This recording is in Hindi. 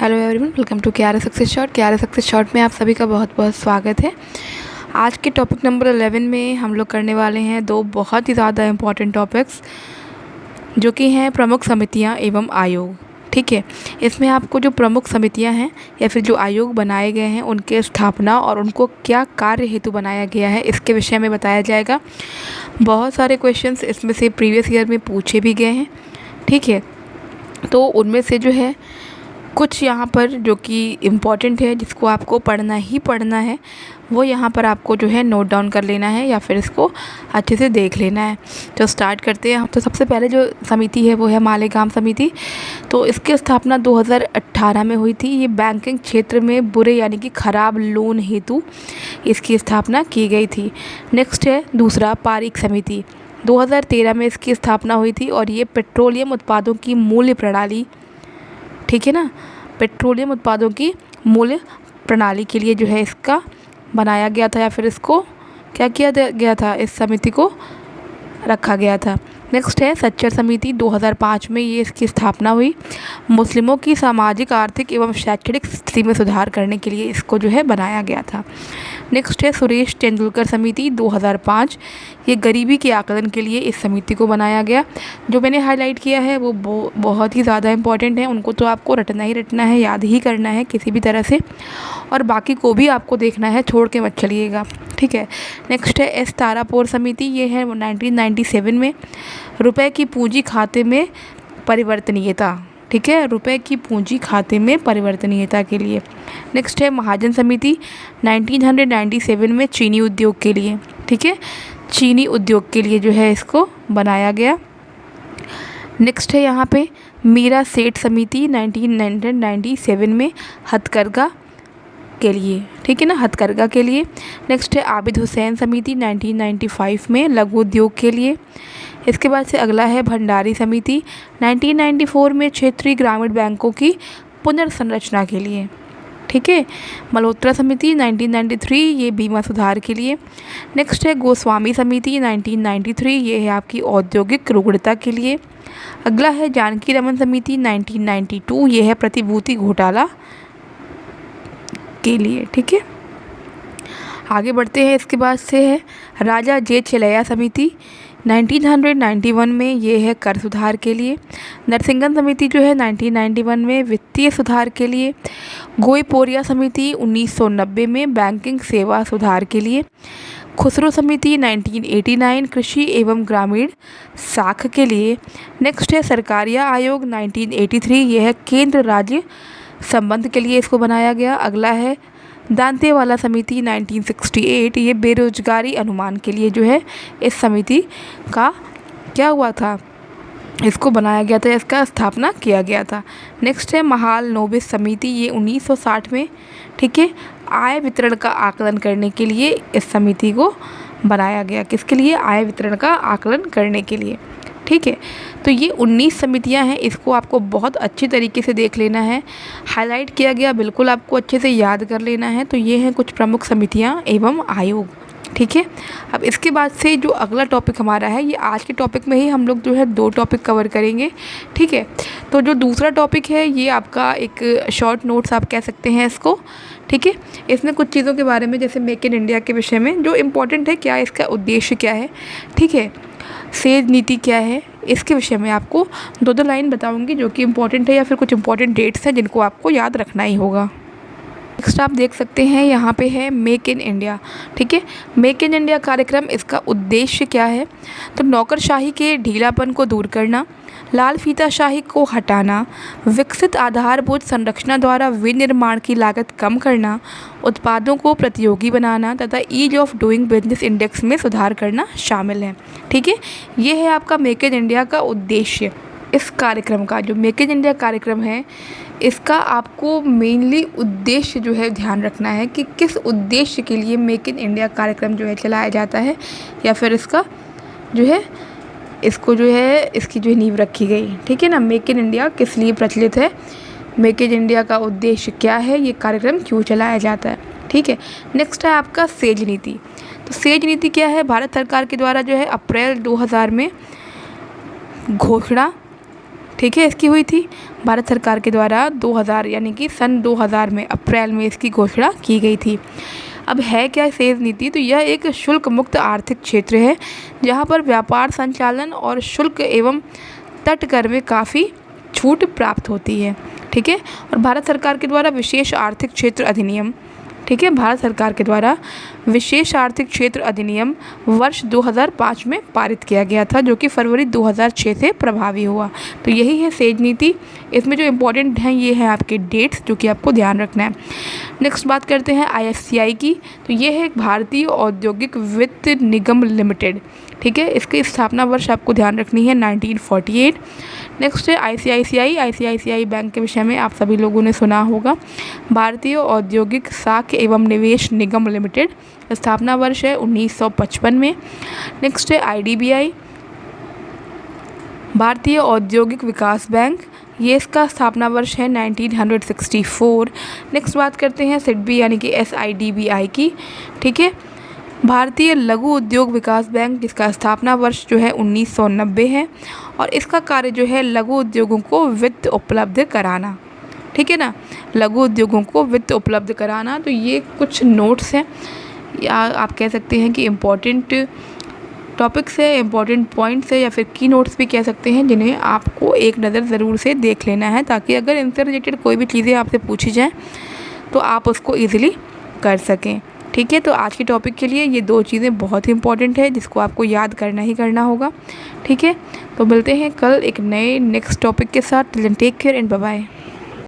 हेलो एवरीवन, वेलकम टू क्यारे सक्सेस शॉर्ट। क्यारे सक्सेस शॉर्ट में आप सभी का बहुत बहुत स्वागत है। आज के टॉपिक नंबर 11 में हम लोग करने वाले हैं दो बहुत ही ज़्यादा इम्पॉर्टेंट टॉपिक्स, जो कि हैं प्रमुख समितियां एवं आयोग। ठीक है, इसमें आपको जो प्रमुख समितियां हैं या फिर जो आयोग बनाए गए हैं उनके स्थापना और उनको क्या कार्य हेतु बनाया गया है इसके विषय में बताया जाएगा। बहुत सारे क्वेश्चंस इसमें से प्रीवियस ईयर में पूछे भी गए हैं। ठीक है, तो उनमें से जो है कुछ यहाँ पर जो कि इम्पॉर्टेंट है, जिसको आपको पढ़ना ही पढ़ना है, वो यहाँ पर आपको जो है नोट डाउन कर लेना है या फिर इसको अच्छे से देख लेना है। तो स्टार्ट करते हैं। तो सबसे पहले जो समिति है वो है मालेगांव समिति। तो इसकी स्थापना 2018 में हुई थी। ये बैंकिंग क्षेत्र में बुरे यानी कि ख़राब लोन हेतु इसकी स्थापना की गई थी। नेक्स्ट है दूसरा पारीक समिति। 2013 में इसकी स्थापना हुई थी और ये पेट्रोलियम उत्पादों की मूल्य प्रणाली, ठीक है ना, पेट्रोलियम उत्पादों की मूल्य प्रणाली के लिए जो है इसका बनाया गया था या फिर इसको क्या किया गया था, इस समिति को रखा गया था। नेक्स्ट है सच्चर समिति। 2005 में ये इसकी स्थापना हुई। मुस्लिमों की सामाजिक, आर्थिक एवं शैक्षणिक स्थिति में सुधार करने के लिए इसको जो है बनाया गया था। नेक्स्ट है सुरेश तेंदुलकर समिति। 2005 ये गरीबी के आकलन के लिए इस समिति को बनाया गया। जो मैंने हाईलाइट किया है वो बहुत ही ज़्यादा इम्पॉर्टेंट है, उनको तो आपको रटना ही रटना है, याद ही करना है किसी भी तरह से, और बाकी को भी आपको देखना है, छोड़ के मत चलिएगा। ठीक है, नेक्स्ट है एस तारापुर समिति। ये है 1997 में रुपए की पूंजी खाते में परिवर्तनीयता। ठीक है, रुपए की पूंजी खाते में परिवर्तनीयता के लिए। नेक्स्ट है महाजन समिति। 1997 में चीनी उद्योग के लिए, ठीक है, चीनी उद्योग के लिए जो है इसको बनाया गया। नेक्स्ट है यहाँ पे मीरा सेठ समिति। 1997 में हथकरघा के लिए, ठीक है ना, हथकरघा के लिए। नेक्स्ट है आबिद हुसैन समिति। 1995 में लघु उद्योग के लिए। इसके बाद से अगला है भंडारी समिति। 1994 में क्षेत्रीय ग्रामीण बैंकों की पुनर्संरचना के लिए। ठीक है, मल्होत्रा समिति 1993, ये बीमा सुधार के लिए। नेक्स्ट है गोस्वामी समिति 1993, ये है आपकी औद्योगिक रुग्णता के लिए। अगला है जानकी रमन समिति 1992, ये है प्रतिभूति घोटाला के लिए। ठीक है, आगे बढ़ते हैं। इसके बाद से है राजा जे चिलैया समिति। 1991 में ये है कर सुधार के लिए। नरसिंगन समिति जो है 1991 में वित्तीय सुधार के लिए। गोईपोरिया समिति 1990 में बैंकिंग सेवा सुधार के लिए। खुसरो समिति 1989 कृषि एवं ग्रामीण साख के लिए। नेक्स्ट है सरकारिया आयोग 1983, ये है केंद्र राज्य संबंध के लिए इसको बनाया गया। अगला है दांतेवाला समिति 1968, ये बेरोजगारी अनुमान के लिए जो है इस समिति का क्या हुआ था, इसको बनाया गया था, इसका स्थापना किया गया था। नेक्स्ट है महाल नोबिस समिति। ये 1960 में, ठीक है, आय वितरण का आकलन करने के लिए इस समिति को बनाया गया। किसके लिए? आय वितरण का आकलन करने के लिए। ठीक है, तो ये 19 समितियां हैं, इसको आपको बहुत अच्छी तरीके से देख लेना है, हाईलाइट किया गया, बिल्कुल आपको अच्छे से याद कर लेना है। तो ये हैं कुछ प्रमुख समितियां एवं आयोग। ठीक है, अब इसके बाद से जो अगला टॉपिक हमारा है, ये आज के टॉपिक में ही हम लोग जो है 2 टॉपिक कवर करेंगे। ठीक है, तो जो दूसरा टॉपिक है ये आपका एक शॉर्ट नोट्स आप कह सकते हैं इसको। ठीक है, इसमें कुछ चीज़ों के बारे में, जैसे मेक इन इंडिया के विषय में जो इम्पोर्टेंट है, क्या इसका उद्देश्य क्या है, ठीक है, सेज नीति क्या है, इसके विषय में आपको 2 लाइन बताऊंगी जो कि इम्पोर्टेंट है, या फिर कुछ इम्पोर्टेंट डेट्स हैं जिनको आपको याद रखना ही होगा। नेक्स्ट आप देख सकते हैं यहाँ पे है मेक इन इंडिया। ठीक है, मेक इन इंडिया कार्यक्रम, इसका उद्देश्य क्या है, तो नौकरशाही के ढीलापन को दूर करना, लाल फीताशाही को हटाना, विकसित आधारभूत संरचना द्वारा विनिर्माण की लागत कम करना, उत्पादों को प्रतियोगी बनाना तथा ease of doing business index में सुधार करना शामिल है। ठीक है, ये है आपका मेक इन इंडिया का उद्देश्य। इस कार्यक्रम का, जो मेक इन इंडिया कार्यक्रम है, इसका आपको मेनली उद्देश्य जो है ध्यान रखना है कि किस उद्देश्य के लिए मेक इन इंडिया कार्यक्रम जो है चलाया जाता है, या फिर इसका जो है, इसको जो है, इसकी जो है नींव रखी गई। ठीक है ना, मेक इन इंडिया किस लिए प्रचलित है, मेक इन इंडिया का उद्देश्य क्या है, ये कार्यक्रम क्यों चलाया जाता है। ठीक है, नेक्स्ट है आपका सेज नीति। तो सेज नीति क्या है, भारत सरकार के द्वारा जो है अप्रैल 2000 में घोषणा ठीक है, इसकी हुई थी भारत सरकार के द्वारा 2000 यानी कि सन 2000 में अप्रैल में इसकी घोषणा की गई थी। अब है क्या सेज नीति? तो यह एक शुल्क मुक्त आर्थिक क्षेत्र है जहां पर व्यापार संचालन और शुल्क एवं तट कर में काफ़ी छूट प्राप्त होती है। ठीक है, और भारत सरकार के द्वारा विशेष आर्थिक क्षेत्र अधिनियम, ठीक है, भारत सरकार के द्वारा विशेष आर्थिक क्षेत्र अधिनियम वर्ष 2005 में पारित किया गया था, जो कि फरवरी 2006 से प्रभावी हुआ। तो यही है सेज नीति। इसमें जो इम्पोर्टेंट हैं ये हैं आपके डेट्स, जो कि आपको ध्यान रखना है। नेक्स्ट बात करते हैं IFCI की। तो ये है एक भारतीय औद्योगिक वित्त निगम लिमिटेड। ठीक है, इसकी स्थापना वर्ष आपको ध्यान रखनी है 1948। नेक्स्ट है ICICI बैंक के विषय में आप सभी लोगों ने सुना होगा। भारतीय औद्योगिक साख एवं निवेश निगम लिमिटेड, स्थापना वर्ष है 1955 में। नेक्स्ट है IDBI, भारतीय औद्योगिक विकास बैंक, ये इसका स्थापना वर्ष है 1964। नेक्स्ट बात करते हैं SIDBI यानी कि SIDBI की। ठीक है, भारतीय लघु उद्योग विकास बैंक, जिसका स्थापना वर्ष जो है 1990 है और इसका कार्य जो है लघु उद्योगों को वित्त उपलब्ध कराना। ठीक है ना, लघु उद्योगों को वित्त उपलब्ध कराना। तो ये कुछ नोट्स हैं या आप कह सकते हैं कि इम्पॉर्टेंट टॉपिक्स है, इम्पॉर्टेंट पॉइंट्स है या फिर की नोट्स भी कह सकते हैं, जिन्हें आपको एक नज़र ज़रूर से देख लेना है, ताकि अगर इनसे रिलेटेड कोई भी चीज़ें आपसे पूछी जाएँ तो आप उसको ईज़िली कर सकें। ठीक है, तो आज के टॉपिक के लिए ये 2 चीज़ें बहुत ही इंपॉर्टेंट है, जिसको आपको याद करना ही करना होगा। ठीक है, तो मिलते हैं कल एक नए नेक्स्ट टॉपिक के साथ। Take care and bye bye.